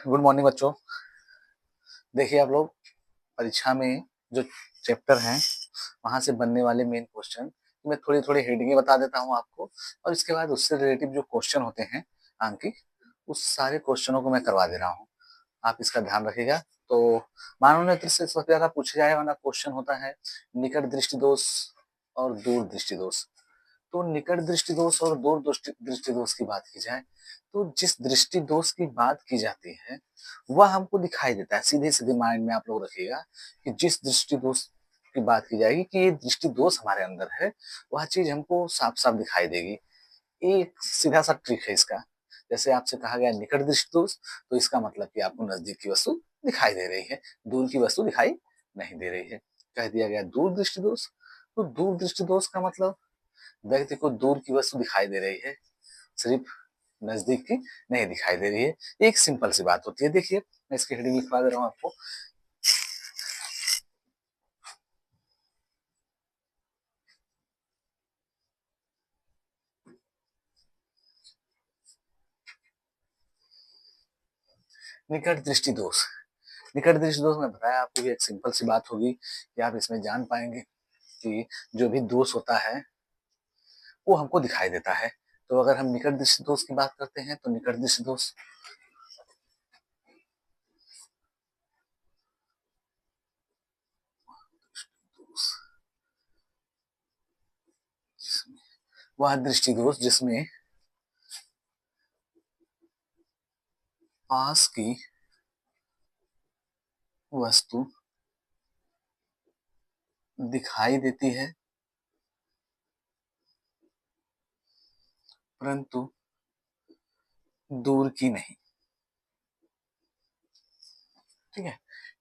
Good morning बच्चों। देखिए आप लोग परीक्षा में जो चैप्टर हैं वहां से बनने वाले मेन क्वेश्चन मैं थोड़ी थोड़ी हेडिंगें बता देता हूं आपको, और इसके बाद उससे रिलेटिव जो क्वेश्चन होते हैं आंकिक, उस सारे क्वेश्चनों को मैं करवा दे रहा हूं। आप इसका ध्यान रखिएगा। तो मानवनेत्र से सबसे ज्यादा पूछे जाने वाला क्वेश्चन होता है निकट दृष्टि दोष और दूर दृष्टि दोष। तो निकट दृष्टि दोष और दूर दृष्टि दोष की बात की जाए तो जिस दृष्टि दोष की बात की जाती है वह हमको दिखाई देता है। सीधे सीधे माइंड में आप लोग रखिएगा कि जिस दृष्टि दोष की बात की जाएगी कि ये दृष्टि दोष हमारे अंदर है, वह चीज हमको साफ साफ दिखाई देगी। एक सीधा सा ट्रिक है इसका। जैसे आपसे कहा गया निकट दृष्टि दोष, तो इसका मतलब कि आपको नजदीक की वस्तु दिखाई दे रही है, दूर की वस्तु दिखाई नहीं दे रही है। कह दिया गया दूर दृष्टि दोष, तो दूर दृष्टि दोष का मतलब व्यक्ति को दूर की वस्तु दिखाई दे रही है, सिर्फ नजदीक की नहीं दिखाई दे रही है। एक सिंपल सी बात होती है। देखिए मैं इसकी हेडिंग लिखवा दे रहा हूँ आपको। निकट दृष्टि दोष। निकट दृष्टि दोष में बताया आपको भी एक सिंपल सी बात होगी कि आप इसमें जान पाएंगे कि जो भी दोष होता है वो हमको दिखाई देता है। तो अगर हम निकट दृष्टि दोष की बात करते हैं तो निकट दृष्टि दोष वह दृष्टि दोष जिसमें पास की वस्तु दिखाई देती है परंतु दूर की नहीं। ठीक है।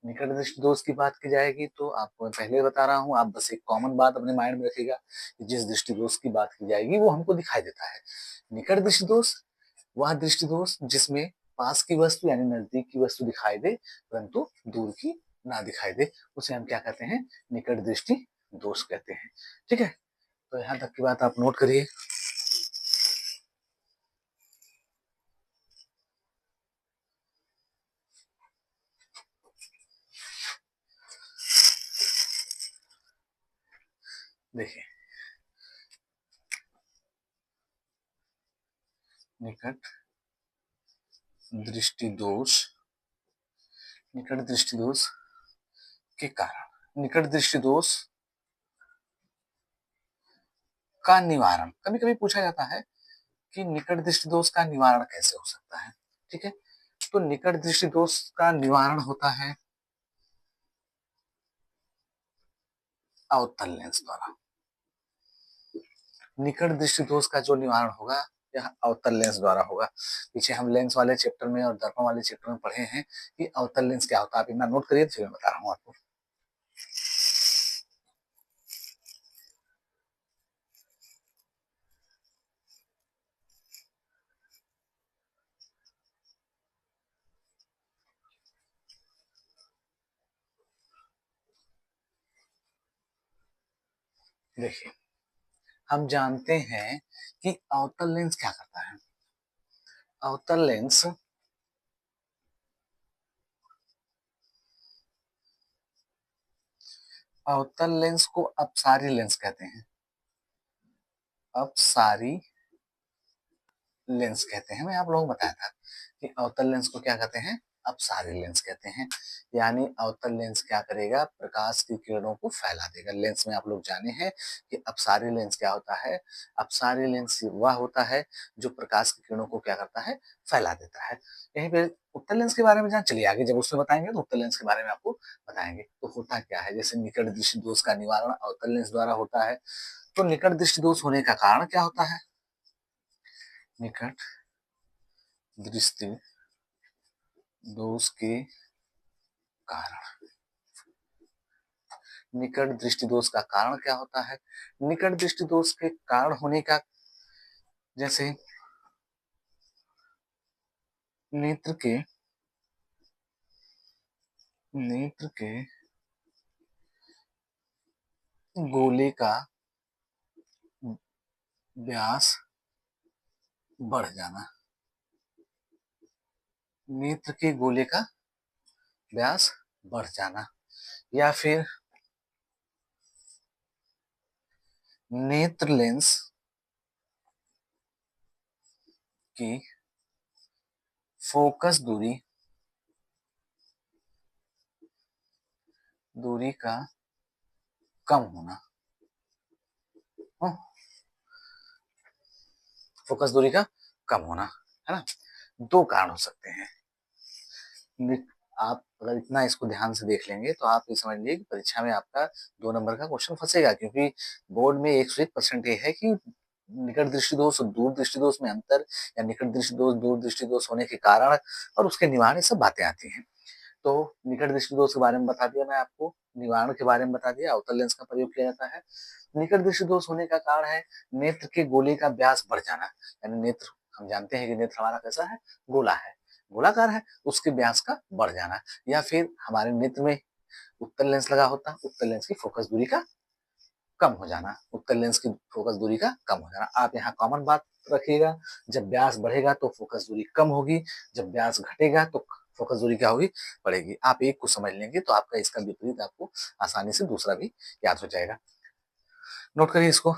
निकट दृष्टि दोष की बात की जाएगी तो आपको मैं पहले बता रहा हूं, आप बस एक कॉमन बात अपने माइंड में रखिएगा कि जिस दृष्टि दोष की बात की जाएगी वो हमको दिखाई देता है। निकट दृष्टि दोष वह दृष्टि दोष जिसमें पास की वस्तु यानी नजदीक की वस्तु दिखाई दे परंतु दूर की ना दिखाई दे, उसे हम क्या कहते हैं? निकट दृष्टि दोष कहते हैं। ठीक है। तो यहाँ तक की बात आप नोट करिए। देखिए निकट दृष्टि दोष, निकट दृष्टि दोष के कारण निकट दृष्टि दोष का निवारण कभी कभी पूछा जाता है कि निकट दृष्टि दोष का निवारण कैसे हो सकता है। ठीक है। तो निकट दृष्टि दोष का निवारण होता है अवतल लेंस द्वारा। निकट दृष्टि दोष का जो निवारण होगा यह अवतल लेंस द्वारा होगा। पीछे हम लेंस वाले चैप्टर में और दर्पण वाले चैप्टर में पढ़े हैं कि अवतल लेंस क्या होता है। आप इतना नोट करिए फिर मैं बता रहा हूँ आपको। देखिए हम जानते हैं कि अवतल लेंस क्या करता है। अवतल लेंस अवतल लेंस को अपसारी लेंस कहते हैं। अपसारी लेंस कहते हैं। मैं आप लोगों को बताया था कि अवतल लेंस को क्या कहते हैं? अपसारी लेंस कहते हैं। यानी अवतल लेंस क्या करेगा? प्रकाश की किरणों को फैला देगा। लेंस में आप लोग जाने हैं कि अपसारी लेंस क्या होता है। अपसारी लेंस वह होता है जो प्रकाश की किरणों को क्या करता है? फैला देता है। यहीं पे उत्तल लेंस के बारे में जान चलिए आगे जब उसमें बताएंगे तो उत्तल लेंस के बारे में आपको बताएंगे। तो होता क्या है, जैसे निकट दृष्टि दोष का निवारण अवतल लेंस द्वारा होता है, तो निकट दृष्टि दोष होने का कारण क्या होता है? निकट दृष्टि दोष के कारण। निकट दृष्टि दोष का कारण क्या होता है? निकट दृष्टि दोष के कारण होने का, जैसे नेत्र के नेत्र के गोले का व्यास बढ़ जाना। नेत्र के गोले का व्यास बढ़ जाना, या फिर नेत्र लेंस की फोकस दूरी का कम होना। फोकस दूरी का कम होना, है ना। दो कारण हो सकते हैं। आप अगर इतना इसको ध्यान से देख लेंगे तो आप ये समझ लीजिए कि परीक्षा में आपका 2 नंबर का क्वेश्चन फंसेगा, क्योंकि बोर्ड में 101% ये है कि निकट दृष्टि दोष और दूर दृष्टि दोष में अंतर, या निकट दृष्टि दोष दूर दृष्टि दोष होने के कारण और उसके निवारण, सब बातें आती हैं। तो निकट दृष्टि दोष के बारे में बता दिया मैं आपको, निवारण के बारे में बता दिया, अवतल लेंस का प्रयोग किया जाता है। निकट दृष्टि दोष होने का कारण है नेत्र के गोले का व्यास बढ़ जाना, यानी नेत्र, हम जानते हैं कि नेत्र हमारा कैसा है, गोला है, गोलाकार है, उसके व्यास का बढ़ जाना। या फिर हमारे नेत्र में उत्तल लेंस लगा होता है, उत्तल लेंस की फोकस दूरी का कम हो जाना, उत्तल लेंस की फोकस दूरी का कम हो जाना। आप यहाँ कॉमन बात रखिएगा, जब व्यास बढ़ेगा तो फोकस दूरी कम होगी, जब व्यास घटेगा तो फोकस दूरी क्या होगी, बढ़ेगी। आप एक को समझ लेंगे तो आपका इसका विपरीत आपको आसानी से दूसरा भी याद हो जाएगा। नोट करिए इसको।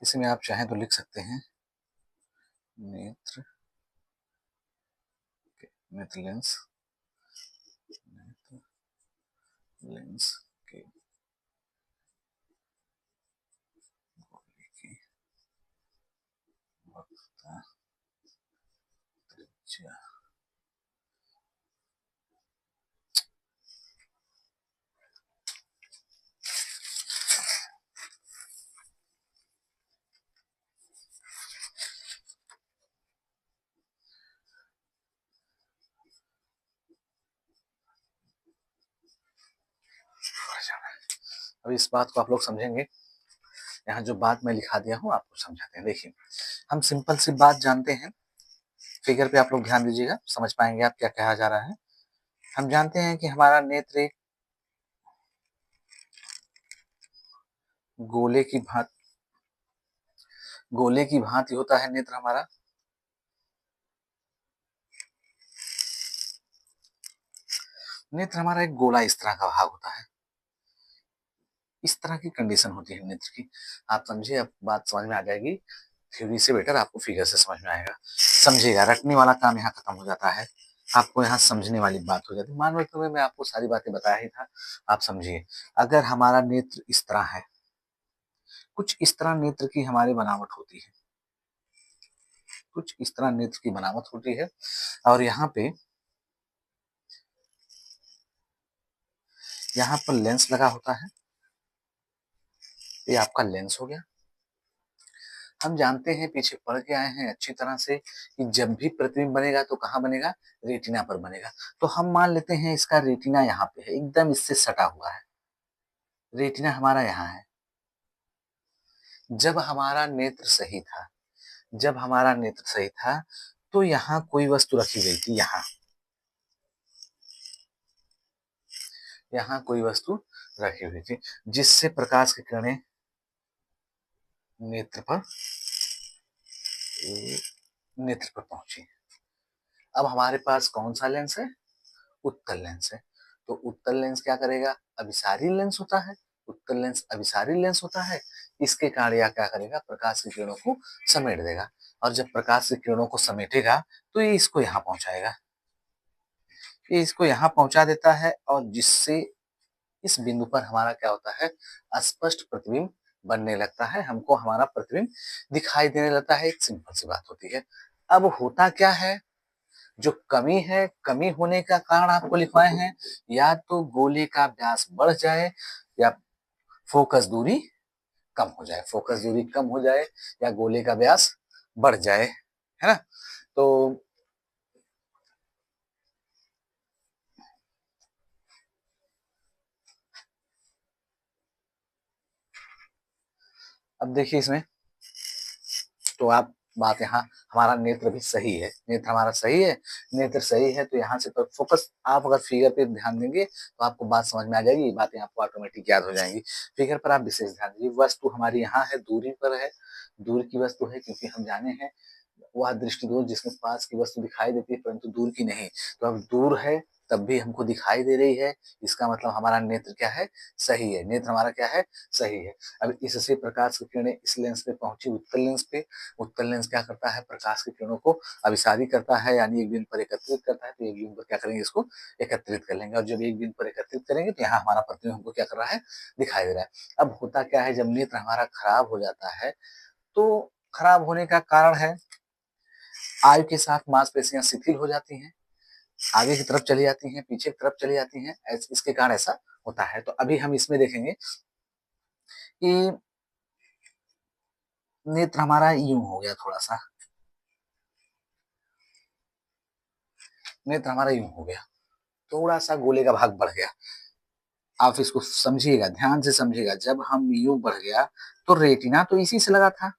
इसमें आप चाहें तो लिख सकते हैं नेत्र नेत्र लेंस लेंस के गोले की वक्रता त्रिज्या। अब इस बात को आप लोग समझेंगे, यहाँ जो बात मैं लिखा दिया हूँ आपको समझाते हैं। देखिए, हम सिंपल सी बात जानते हैं, फिगर पे आप लोग ध्यान दीजिएगा, समझ पाएंगे आप क्या कहा जा रहा है। हम जानते हैं कि हमारा नेत्र एक गोले की भांति होता है। नेत्र हमारा एक गोला इस तरह का भाग होता है, इस तरह की कंडीशन होती है नेत्र की। आप समझिए, अब बात समझ में आ जाएगी, थ्योरी से बेटर आपको फिगर से समझ में आएगा। समझिएगा, रटने वाला काम यहाँ खत्म हो जाता है, आपको यहाँ समझने वाली बात हो जाती है। मान लो मैं आपको सारी बातें बताया ही था, आप समझिए। अगर हमारा नेत्र इस तरह है, कुछ इस तरह नेत्र की हमारी बनावट होती है, कुछ इस तरह नेत्र की बनावट होती है, और यहाँ पर लेंस लगा होता है, ये आपका लेंस हो गया। हम जानते हैं, पीछे पढ़ के आए हैं अच्छी तरह से, कि जब भी प्रतिबिंब बनेगा तो कहाँ बनेगा, रेटिना पर बनेगा। तो हम मान लेते हैं इसका रेटिना यहाँ पे है, एकदम इससे सटा हुआ है, रेटिना हमारा यहाँ है। जब हमारा नेत्र सही था, तो यहाँ कोई वस्तु रखी गई थी, यहाँ कोई वस्तु रखी हुई थी, जिससे प्रकाश की किरणें नेत्र पर पहुंची। अब हमारे पास कौन सा लेंस है, उत्तल लेंस है। तो उत्तल लेंस क्या करेगा, अभिसारी लेंस होता है, उत्तल लेंस अभिसारी लेंस होता है। इसके कारण यह क्या करेगा, प्रकाश की किरणों को समेट देगा, और जब प्रकाश की किरणों को समेटेगा तो ये इसको यहाँ पहुंचाएगा, ये इसको यहाँ पहुंचा देता है, और जिससे इस बिंदु पर हमारा क्या होता है, स्पष्ट प्रतिबिंब बनने लगता है, हमको हमारा प्रतिबिंब दिखाई देने लगता है। एक सिंपल सी बात होती है। अब होता क्या है, जो कमी है, कमी होने का कारण आपको लिखवाए हैं, या तो गोले का व्यास बढ़ जाए, या फोकस दूरी कम हो जाए, या गोले का व्यास बढ़ जाए, है ना। तो अब देखिए इसमें, तो आप बात यहाँ हमारा नेत्र भी सही है, नेत्र हमारा सही है, नेत्र सही है तो यहाँ से तो फोकस आप अगर फिगर पे ध्यान देंगे तो आपको बात समझ में आ जाएगी, ये बातें आपको ऑटोमेटिक याद हो जाएंगी। फिगर पर आप विशेष ध्यान दीजिए, वस्तु हमारी यहाँ है, दूरी पर है, दूर की वस्तु है, क्योंकि हम जाने हैं वह दृष्टि दोष जिसमें पास की वस्तु दिखाई देती है परंतु दूर की नहीं। तो अब दूर है तब भी हमको दिखाई दे रही है, इसका मतलब हमारा नेत्र क्या है, सही है, नेत्र हमारा क्या है, सही है। अब इससे प्रकाश की किरणें इस लेंस पे पहुंची, उत्तल लेंस पे। उत्तल लेंस क्या करता है, प्रकाश की किरणों को अभिसारी करता है, यानी एक बिंदु पर एकत्रित करता है। तो एक बिंदु पर क्या करेंगे, इसको एकत्रित कर लेंगे, और जब एक बिंदु पर एकत्रित करेंगे तो यहाँ हमारा प्रतिबिंब हमको क्या कर रहा है, दिखाई दे रहा है। अब होता क्या है, जब नेत्र हमारा खराब हो जाता है तो खराब होने का कारण है आयु के साथ मांसपेशियां शिथिल हो जाती हैं, आगे की तरफ चली जाती हैं, पीछे की तरफ चली जाती हैं, इसके कारण ऐसा होता है। तो अभी हम इसमें देखेंगे कि नेत्र हमारा यूं हो गया, थोड़ा सा नेत्र हमारा यूं हो गया, थोड़ा सा गोले का भाग बढ़ गया। आप इसको समझिएगा, ध्यान से समझिएगा, जब हम यूं बढ़ गया तो रेटिना तो इसी से लगा था,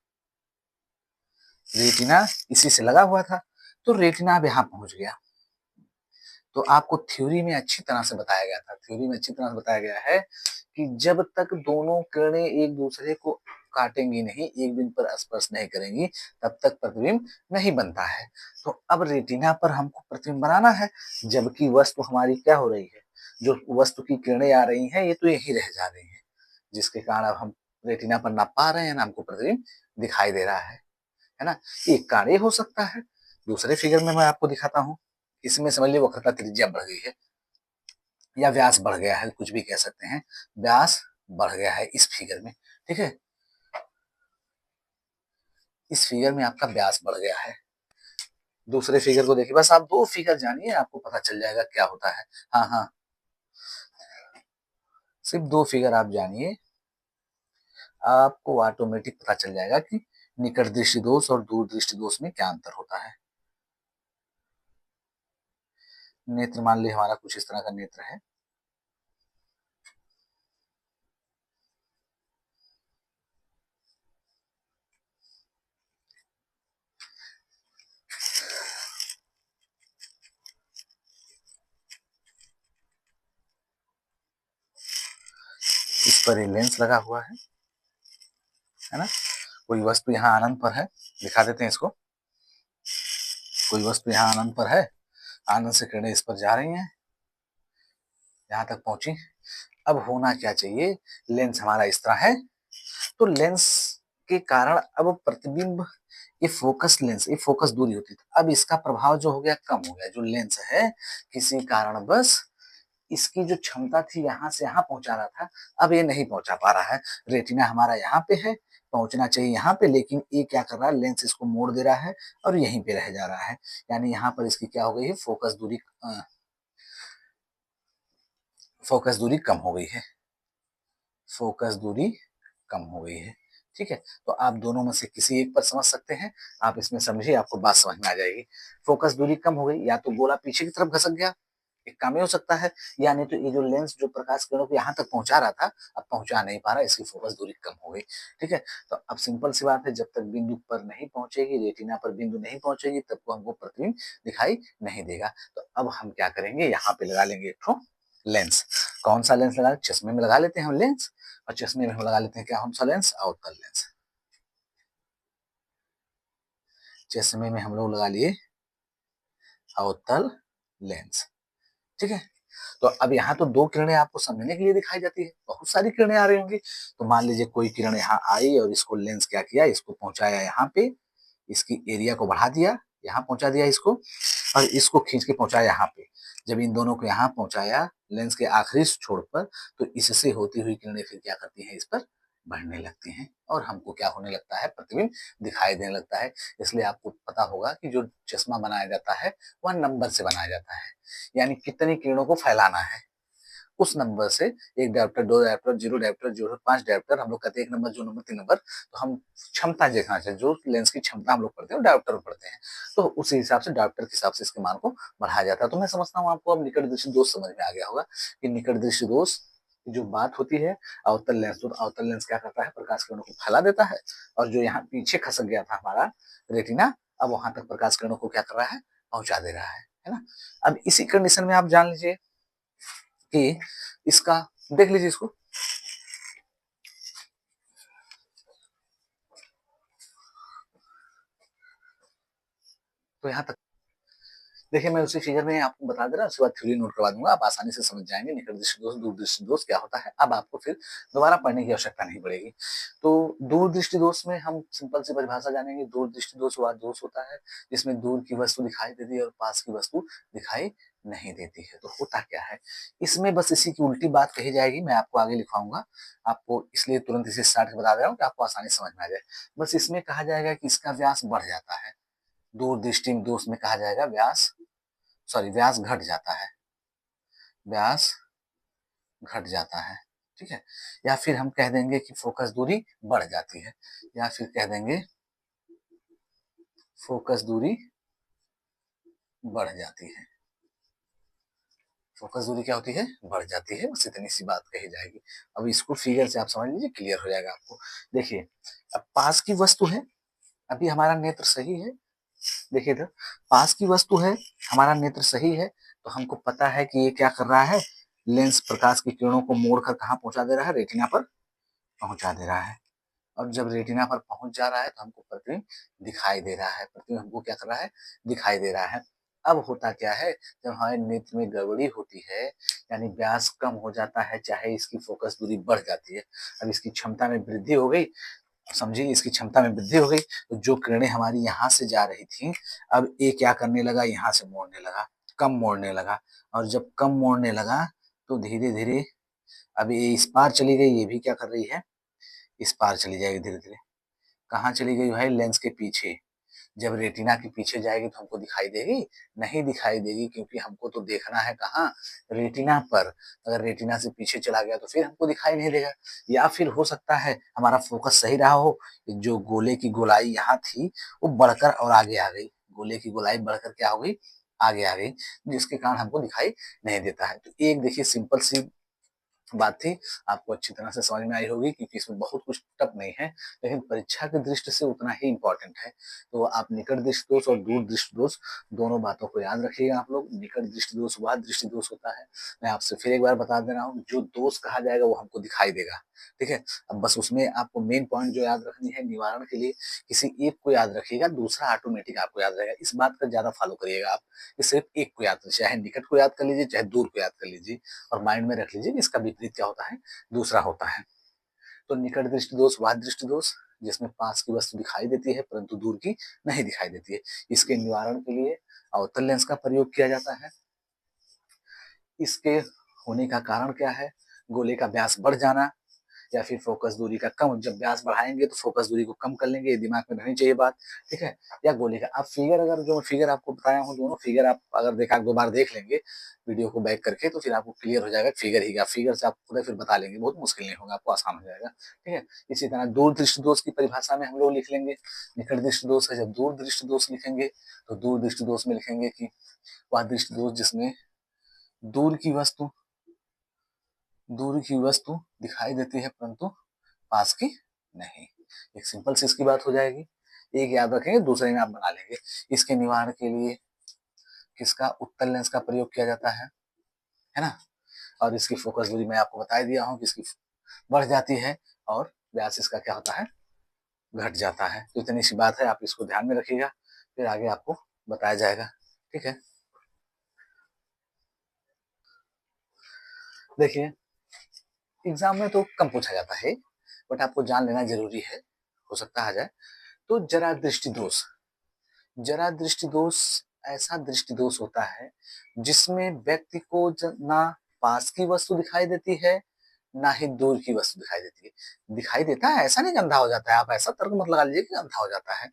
रेटिना इसी से लगा हुआ था, तो रेटिना अब यहाँ पहुंच गया। तो आपको थ्योरी में अच्छी तरह से बताया गया था, थ्योरी में अच्छी तरह से बताया गया है कि जब तक दोनों किरणें एक दूसरे को काटेंगी नहीं, एक बिंदु पर स्पर्श नहीं करेंगी, तब तक प्रतिबिंब नहीं बनता है। तो अब रेटिना पर हमको प्रतिबिंब बनाना है, जबकि वस्तु हमारी क्या हो रही है, जो वस्तु की किरणें आ रही हैं ये तो यही रह जा रही हैं, जिसके कारण अब हम रेटिना पर ना पा रहे हैं ना हमको प्रतिबिंब दिखाई दे रहा है ना। एक कार्य हो सकता है, दूसरे फिगर में मैं आपको दिखाता हूँ। इसमें समझ लीजिए वक्रता त्रिज्या बढ़ गई है या व्यास बढ़ गया है, कुछ भी कह सकते हैं, व्यास बढ़ गया है इस फिगर में, ठीक है, इस फिगर में आपका व्यास बढ़ गया है। दूसरे फिगर को देखिए, बस आप दो फिगर जानिए आपको पता चल जाएगा क्या होता है। हाँ हाँ, सिर्फ दो फिगर आप जानिए, आपको ऑटोमेटिक पता चल जाएगा कि निकट दृष्टि दोष और दूर दृष्टि दोष में क्या अंतर होता है। नेत्र मान लीजिए हमारा कुछ इस तरह का नेत्र है, इस पर ये लेंस लगा हुआ है ना। कोई वस्तु यहाँ अनंत पर है, दिखा देते हैं इसको, कोई वस्तु यहाँ अनंत पर है, आनंद से किरणें इस पर जा रही हैं, यहाँ तक पहुंची। अब होना क्या चाहिए, लेंस हमारा इस तरह है, तो लेंस के कारण अब प्रतिबिंब, ये फोकस लेंस, ये फोकस दूरी होती थी, अब इसका प्रभाव जो हो गया कम हो गया। जो लेंस है किसी कारण बस इसकी जो क्षमता थी यहाँ से यहाँ पहुंचा रहा था, अब ये नहीं पहुंचा पा रहा है। रेटिना हमारा यहाँ पे है, पहुंचना चाहिए यहाँ पे, लेकिन ये क्या कर रहा है, लेंस इसको मोड़ दे रहा है और यहीं पे रह जा रहा है, यानी यहाँ पर इसकी क्या हो गई है, फोकस दूरी कम हो गई है, फोकस दूरी कम हो गई है, ठीक है। तो आप दोनों में से किसी एक पर समझ सकते हैं, आप इसमें समझिए, आपको बात समझ में आ जाएगी। फोकस दूरी कम हो गई, या तो गोला पीछे की तरफ घसक गया, एक काम ही हो सकता है, या नहीं तो ये जो लेंस जो प्रकाश किरणों को यहाँ तक पहुंचा रहा था अब पहुंचा नहीं पा रहा, इसकी फोकस दूरी कम हो गई, ठीक है। तो अब सिंपल सी बात है, जब तक बिंदु पर नहीं पहुंचेगी, रेटिना पर बिंदु नहीं पहुंचेगी, तब तो हमको प्रतिबिंब दिखाई नहीं देगा। तो अब हम क्या करेंगे, यहाँ पे लगा लेंगे एक ठो लेंस। कौन सा लेंस लगा, चश्मे में लगा लेते हैं हम लेंस, और चश्मे में हम लगा लेते हैं क्या, कौन सा लेंस, अवतल लेंस। चश्मे में हम लोग लगा लिए अवतल लेंस, ठीक है। तो अब यहाँ तो दो किरणें आपको समझने के लिए दिखाई जाती है, बहुत सारी किरणें आ रही होंगी। तो मान लीजिए कोई किरण यहाँ आई और इसको लेंस क्या किया, इसको पहुंचाया यहाँ पे, इसकी एरिया को बढ़ा दिया, यहाँ पहुंचा दिया इसको, और इसको खींच के पहुंचाया यहाँ पे। जब इन दोनों को यहाँ पहुंचाया लेंस के आखिरी छोर पर, तो इससे होती हुई किरणें फिर क्या करती हैं, इस पर बढ़ने लगती हैं, और हमको क्या होने लगता है, प्रतिबिंब दिखाई देने लगता है। इसलिए आपको पता होगा कि जो चश्मा बनाया जाता है वह नंबर से बनाया जाता है, यानी कितनी किरणों को फैलाना है, उस नंबर से, एक डायोप्टर, दो dioptre, zero dioptre, zero 5 dioptre, हम लोग कहते हैं एक नंबर, दो नंबर, तीन नंबर। तो हम क्षमता देखना चाहिए, जो लेंस की क्षमता हम लोग पढ़ते हैं डायोप्टर में पढ़ते हैं, तो उसी हिसाब से डायोप्टर के हिसाब से इसके मान को बढ़ाया जाता है। तो मैं समझता हूँ आपको अब निकट दृष्टि दोष समझ में आ गया होगा कि निकट दृष्टि दोष जो बात होती है अवतल लेंस, तो अवतल लेंस क्या करता है, प्रकाश किरणों को फैला देता है, और जो यहाँ पीछे खसक गया था हमारा रेटिना, अब वहां तक प्रकाश किरणों को क्या कर रहा है, पहुंचा दे रहा है ना। अब इसी कंडीशन में आप जान लीजिए कि इसका, देख लीजिए इसको, तो यहाँ तक देखिए, मैं उसी फिगर में आपको बता दे रहा हूँ, उसके बाद थ्योरी नोट करवा दूंगा, आप आसानी से समझ जाएंगे निकट दृष्टि दोष, दूर दृष्टि दोष क्या होता है। अब आपको फिर दोबारा पढ़ने की आवश्यकता नहीं पड़ेगी। तो दूर दृष्टि दोष में हम सिंपल सी परिभाषा जानेंगे। दूर दृष्टि दोष वह दोष होता है जिसमें दूर की वस्तु दिखाई देती है और पास की वस्तु दिखाई नहीं देती है। तो होता क्या है, इसमें बस इसी की उल्टी बात कही जाएगी, मैं आपको आगे लिखवाऊंगा, आपको इसलिए तुरंत इसे स्टार्ट कर बता दे रहा हूँ कि आपको आसानी समझ में आ जाए। बस इसमें कहा जाएगा कि इसका व्यास बढ़ जाता है, दूर दृष्टि दोष में कहा जाएगा व्यास घट जाता है, व्यास घट जाता है, ठीक है। या फिर हम कह देंगे कि फोकस दूरी बढ़ जाती है, या फिर कह देंगे फोकस दूरी बढ़ जाती है। फोकस दूरी क्या होती है, बढ़ जाती है, बस इतनी सी बात कही जाएगी। अब इसको फिगर से आप समझ लीजिए, क्लियर हो जाएगा आपको। देखिए, अब पास की वस्तु है, अभी हमारा नेत्र सही है, देखिए इधर पास की वस्तु है, हमारा नेत्र सही है, तो हमको पता है कि ये क्या कर रहा है, लेंस प्रकाश की किरणों को मोड़कर कहाँ पहुंचा दे रहा है, रेटिना पर पहुंचा दे रहा है। और जब रेटिना पर पहुंच जा रहा है तो हमको प्रतिबिंब दिखाई दे रहा है, प्रतिबिंब हमको क्या कर रहा है, दिखाई दे रहा है। अब होता क्या है, जब हमारे नेत्र में गड़बड़ी होती है, यानी व्यास कम हो जाता है, चाहे इसकी फोकस दूरी बढ़ जाती है, अब इसकी क्षमता में वृद्धि हो गई, समझिए इसकी क्षमता में वृद्धि हो गई, तो जो किरणें हमारी यहाँ से जा रही थी, अब ये क्या करने लगा, यहाँ से मोड़ने लगा, कम मोड़ने लगा, और जब कम मोड़ने लगा तो धीरे धीरे अब ये इस पार चली गई, ये भी क्या कर रही है, इस पार चली जाएगी धीरे धीरे। कहाँ चली गई भाई, लेंस के पीछे। जब रेटिना के पीछे जाएगी तो हमको दिखाई देगी, नहीं दिखाई देगी, क्योंकि हमको तो देखना है कहाँ, रेटिना पर। अगर रेटिना से पीछे चला गया तो फिर हमको दिखाई नहीं देगा। या फिर हो सकता है हमारा फोकस सही रहा हो, जो गोले की गोलाई यहाँ थी वो बढ़कर और आगे आ गई, गोले की गोलाई बढ़कर क्या हो गई, आगे आ गई, जिसके कारण हमको दिखाई नहीं देता है। तो एक देखिए सिंपल सी बात थी, आपको अच्छी तरह से समझ में आई होगी, क्योंकि इसमें बहुत कुछ टफ नहीं है, लेकिन परीक्षा की दृष्टि से उतना ही इम्पोर्टेंट है। तो आप निकट दृष्टि दोष और दूर दृष्टि दोष दोनों बातों को याद रखिएगा आप लोग। निकट दृष्टि दोष वह दृष्टि दोष होता है, मैं आपसे फिर एक बार बता दे रहा हूँ, जो दोष कहा जाएगा वो हमको दिखाई देगा, ठीक है। अब बस उसमें आपको मेन पॉइंट जो याद रखनी है, निवारण के लिए किसी एक को याद रखिएगा, दूसरा ऑटोमेटिक आपको याद रहेगा। इस बात का ज्यादा फॉलो करिएगा आप, कि सिर्फ एक को याद, चाहे निकट को याद कर लीजिए, चाहे दूर को याद कर लीजिए, और माइंड में रख लीजिए कि इसका विपरीत क्या होता है, दूसरा होता है। तो निकट दृष्टि दोष वह दृष्टि दोष जिसमें पास की वस्तु दिखाई देती है परंतु दूर की नहीं दिखाई देती है। इसके निवारण के लिए अवतल लेंस का प्रयोग किया जाता है। इसके होने का कारण क्या है, गोले का व्यास बढ़ जाना, या फिर फोकस दूरी का कम, जब व्यास बढ़ाएंगे तो फोकस दूरी को कम कर लेंगे, ये दिमाग में रहनी चाहिए बात, ठीक है। या गोले का, आप फिगर, अगर जो फिगर आपको बताया हूँ, दोनों फिगर आप अगर देखा, दो बार देख लेंगे वीडियो को बैक करके, तो फिर आपको क्लियर हो जाएगा फिगर ही का, फिगर से आप खुद फिर बता लेंगे, बहुत मुश्किल नहीं होगा, आपको आसान हो जाएगा, ठीक है। इसी तरह दूर दृष्टि दोष की परिभाषा में हम लोग लिख लेंगे, निकट दृष्टि दोष है, जब दूर दृष्टि दोष लिखेंगे तो दूर दृष्टि दोष में लिखेंगे कि वह दृष्टि दोष जिसमें दूर की वस्तु दिखाई देती है परंतु पास की नहीं। एक सिंपल सी इसकी बात हो जाएगी, एक याद रखेंगे, दूसरे में आप बना लेंगे। इसके निवारण के लिए किसका, उत्तल लेंस का प्रयोग किया जाता है ना। और इसकी फोकस दूरी मैं आपको बता दिया हूँ कि इसकी बढ़ जाती है, और व्यास इसका क्या होता है, घट जाता है। तो इतनी सी बात है, आप इसको ध्यान में रखिएगा, फिर आगे आपको बताया जाएगा, ठीक है। देखिए, एग्जाम में तो कम पूछा जाता है, बट आपको जान लेना जरूरी है, हो सकता आ जाए। तो जरा दृष्टि दोष ऐसा दृष्टि दोष होता है जिसमें व्यक्ति को ना पास की वस्तु दिखाई देती है, ना ही दूर की वस्तु दिखाई देती है। दिखाई देता है, ऐसा नहीं कि अंधा हो जाता है, आप ऐसा तर्क मत लगा लीजिए कि अंधा हो जाता है।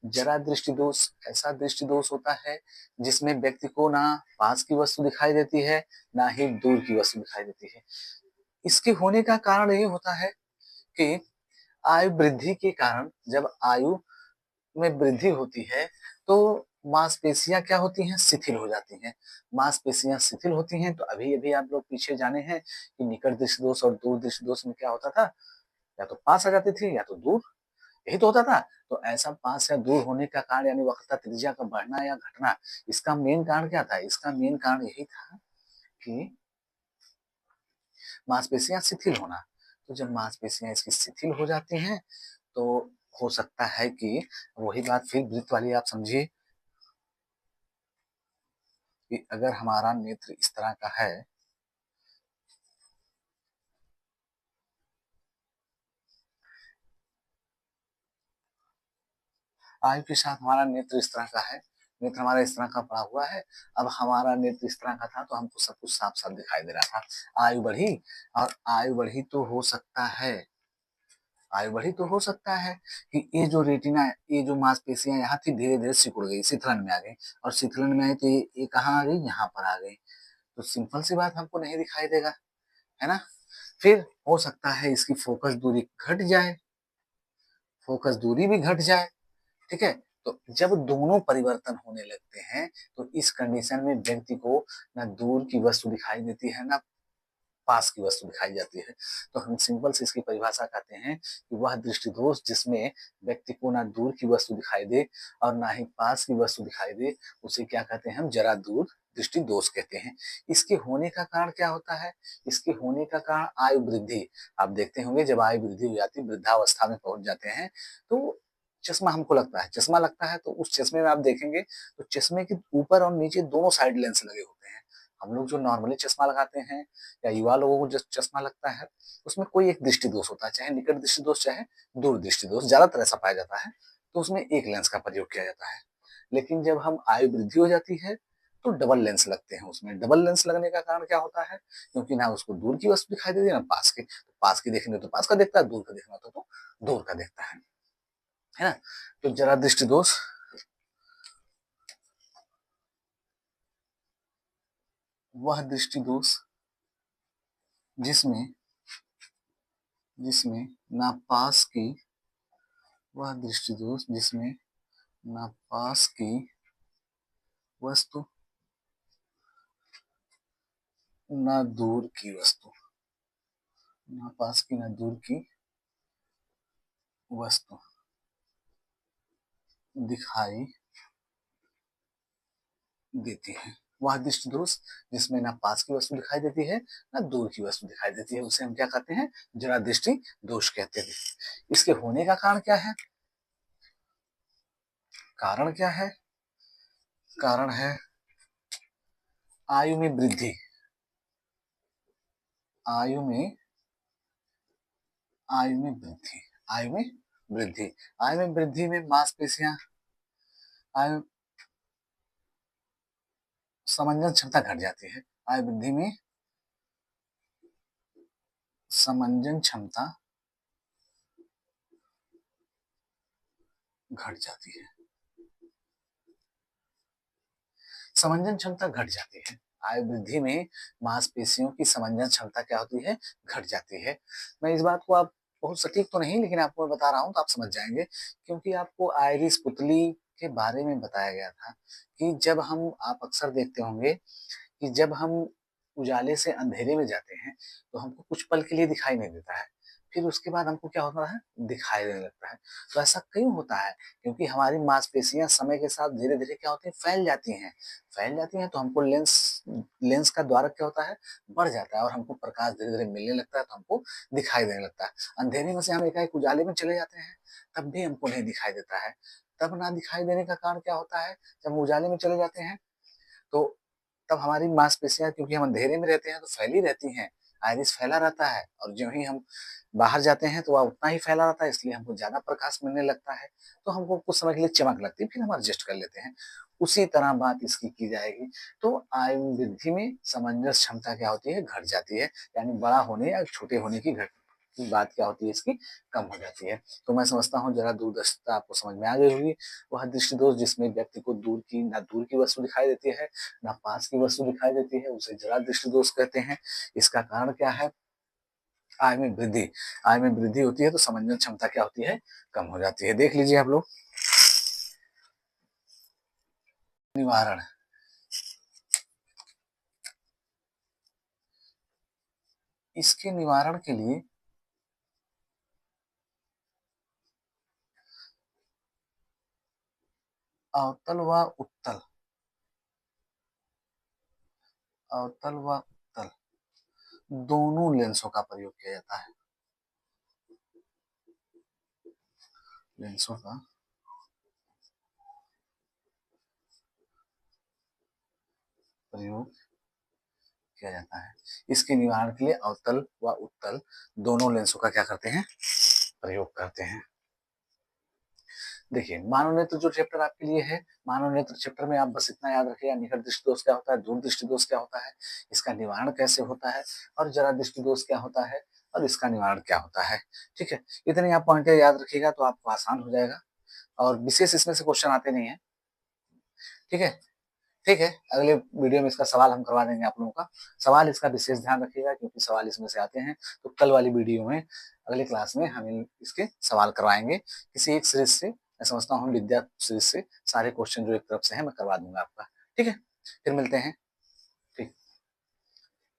जरा दृष्टि दोष ऐसा दृष्टि दोष होता है जिसमें व्यक्ति को ना पास की वस्तु दिखाई देती है, ना ही दूर की वस्तु दिखाई देती है। इसके होने का कारण ये होता है कि आयु वृद्धि के कारण, जब आयु में वृद्धि होती है तो मांसपेशियां क्या होती हैं, शिथिल हो जाती हैं। मांसपेशियां शिथिल होती हैं तो अभी अभी आप लोग पीछे जाने हैं कि निकट दृष्टि दोष और दूर दृष्टि दोष में क्या होता था, या तो पास आ जाती थी या तो दूर, यही तो होता था। तो ऐसा पास या दूर होने का कारण यानी वक्रता त्रिज्या का बढ़ना या घटना, इसका मेन कारण क्या था, इसका मेन कारण यही था कि मांसपेशियां शिथिल होना। तो जब मांसपेशियां इसकी शिथिल हो जाती हैं तो हो सकता है कि वही बात फिर वृत्त वाली आप समझिए कि अगर हमारा नेत्र इस तरह का है, आयु के साथ हमारा नेत्र इस तरह का है, नेत्र हमारा इस तरह का पड़ा हुआ है। अब हमारा नेत्र इस तरह का था तो हमको सब कुछ साफ साफ दिखाई दे रहा था। आयु बढ़ी, और आयु बढ़ी तो हो सकता है, आयु बढ़ी तो हो सकता है कि ये जो रेटिना है, ये जो मांसपेशियां यहाँ थी धीरे धीरे सिकुड़ गई, शीतलन में आ गई, और शीतलन में आई तो ये कहाँ आ गई, यहाँ पर आ गई। तो सिंपल सी बात हमको नहीं दिखाई देगा, है ना। फिर हो सकता है इसकी फोकस दूरी घट जाए, फोकस दूरी भी घट जाए, ठीक है। तो जब दोनों परिवर्तन होने लगते हैं तो इस कंडीशन में व्यक्ति को ना दूर की वस्तु दिखाई देती है ना पास की वस्तु दिखाई जाती है। तो हम सिंपल से इसकी परिभाषा कहते हैं कि वह दृष्टि दोष जिसमें व्यक्ति को ना दूर की वस्तु दिखाई दे और ना ही पास की वस्तु दिखाई दे, उसे क्या कहते हैं, हम जरा दूर दृष्टि दोष कहते हैं। इसके होने का कारण क्या होता है, इसके होने का कारण आयु वृद्धि। आप देखते होंगे जब आयु वृद्धि हो जाती है, वृद्धावस्था में पहुंच जाते हैं, तो चश्मा हमको लगता है, चश्मा लगता है तो उस चश्मे में आप देखेंगे तो चश्मे के ऊपर और नीचे दोनों साइड लेंस लगे होते हैं। हम लोग जो नॉर्मली चश्मा लगाते हैं या युवा लोगों को जो चश्मा लगता है उसमें कोई एक दृष्टि दोष होता है, चाहे निकट दृष्टि दोष चाहे दूर दृष्टि दोष, ज्यादातर ऐसा पाया जाता है। तो उसमें एक लेंस का प्रयोग किया जाता है। लेकिन जब हम आयु वृद्धि हो जाती है तो डबल लेंस लगते हैं। उसमें डबल लेंस लगने का कारण क्या होता है, क्योंकि ना उसको दूर की वस्तु दिखाई देती है ना पास की, तो पास की देखने तो पास का देखता है, दूर का देखना तो दूर का देखता है ना। तो जरा दृष्टि दोष, वह दृष्टि दोष जिसमें जिसमें ना पास की, वह दृष्टि दोष जिसमें ना पास की वस्तु ना दूर की वस्तु, ना पास की ना दूर की वस्तु दिखाई देती है। वह दृष्टि दोष जिसमें ना पास की वस्तु दिखाई देती है ना दूर की वस्तु दिखाई देती है, उसे हम क्या कहते हैं, जरा दृष्टि दोष कहते हैं। इसके होने का कारण क्या है, कारण क्या है, कारण है आयु में वृद्धि, आयु में आयु में वृद्धि, आयु में वृद्धि, आयु में वृद्धि में मांसपेशियां, आयु समंजन क्षमता घट जाती है। आयु वृद्धि में समंजन क्षमता घट जाती है, समंजन क्षमता घट जाती है। आयु वृद्धि में मांसपेशियों की समंजन क्षमता क्या होती है, घट जाती है। मैं इस बात को आप बहुत सटीक तो नहीं लेकिन आपको बता रहा हूं तो आप समझ जाएंगे, क्योंकि आपको आइरिस पुतली के बारे में बताया गया था कि जब हम, आप अक्सर देखते होंगे कि जब हम उजाले से अंधेरे में जाते हैं तो हमको कुछ पल के लिए दिखाई नहीं देता है, फिर उसके बाद हमको क्या होता है, दिखाई देने लगता है। तो ऐसा क्यों होता है, क्योंकि हमारी मांसपेशियां समय के साथ धीरे धीरे क्या होती है, फैल जाती हैं, फैल जाती हैं तो हमको लेंस लेंस का द्वारक क्या होता है, बढ़ जाता है और हमको प्रकाश धीरे धीरे मिलने लगता है तो हमको दिखाई देने लगता है। अंधेरे में से हम एकाएक उजाले में चले जाते हैं तब भी हमको नहीं दिखाई देता है। तब ना दिखाई देने का कारण क्या होता है, जब हम उजाले में चले जाते हैं तो तब हमारी मांसपेशियां, क्योंकि हम अंधेरे में रहते हैं तो फैली रहती हैं, आइरिस फैला रहता है, और जो ही हम बाहर जाते हैं तो वह उतना ही फैला रहता है, इसलिए हमको ज्यादा प्रकाश मिलने लगता है, तो हमको कुछ समय के लिए चमक लगती है, फिर हम एडजस्ट कर लेते हैं। उसी तरह बात इसकी की जाएगी। तो आयु वृद्धि में समंजस क्षमता क्या होती है, घट जाती है, यानी बड़ा होने या छोटे होने की घट की बात क्या होती है, इसकी कम हो जाती है। तो मैं समझता हूँ जरा दूरदर्शिता आपको समझ में आ गई होगी। वह दृष्टि दोष जिसमें व्यक्ति को दूर की ना दूर की वस्तु दिखाई देती है ना पास की वस्तु दिखाई देती है, उसे जरा दृष्टि दोष कहते हैं। इसका कारण क्या है, आय में वृद्धि, आय में वृद्धि होती है तो समंजन क्षमता क्या होती है, कम हो जाती है। देख लीजिए आप लोग, निवारण, इसके निवारण के लिए अवतल व उत्तल, अवतल व उत्तल दोनों लेंसों का प्रयोग किया जाता है, लेंसों का प्रयोग किया जाता है। इसके निवारण के लिए अवतल व उत्तल दोनों लेंसों का क्या करते हैं, प्रयोग करते हैं। देखिए मानव नेत्र जो चैप्टर आपके लिए है, मानव नेत्र चैप्टर में आप बस इतना याद रखिएगा, निकट दृष्टि दोष क्या होता है, दूर दृष्टि दोष क्या होता है, इसका निवारण कैसे होता है, और जरा दृष्टि दोष क्या होता है, और इसका निवारण क्या होता है। ठीक है, इतने आप पॉइंट याद रखिएगा तो आपको आसान हो जाएगा, और विशेष इसमें से क्वेश्चन आते नहीं है। ठीक है, ठीक है, अगले वीडियो में इसका सवाल हम करवा देंगे आप लोगों का। सवाल इसका विशेष ध्यान रखिएगा क्योंकि सवाल इसमें से आते हैं, तो कल वाली वीडियो में, अगली क्लास में हम इसके सवाल करवाएंगे किसी एक सीरीज से। मैं समझता हूँ विद्या सीरीज से सारे क्वेश्चन जो एक तरफ से हैं मैं करवा दूंगा आपका। ठीक है, फिर मिलते हैं।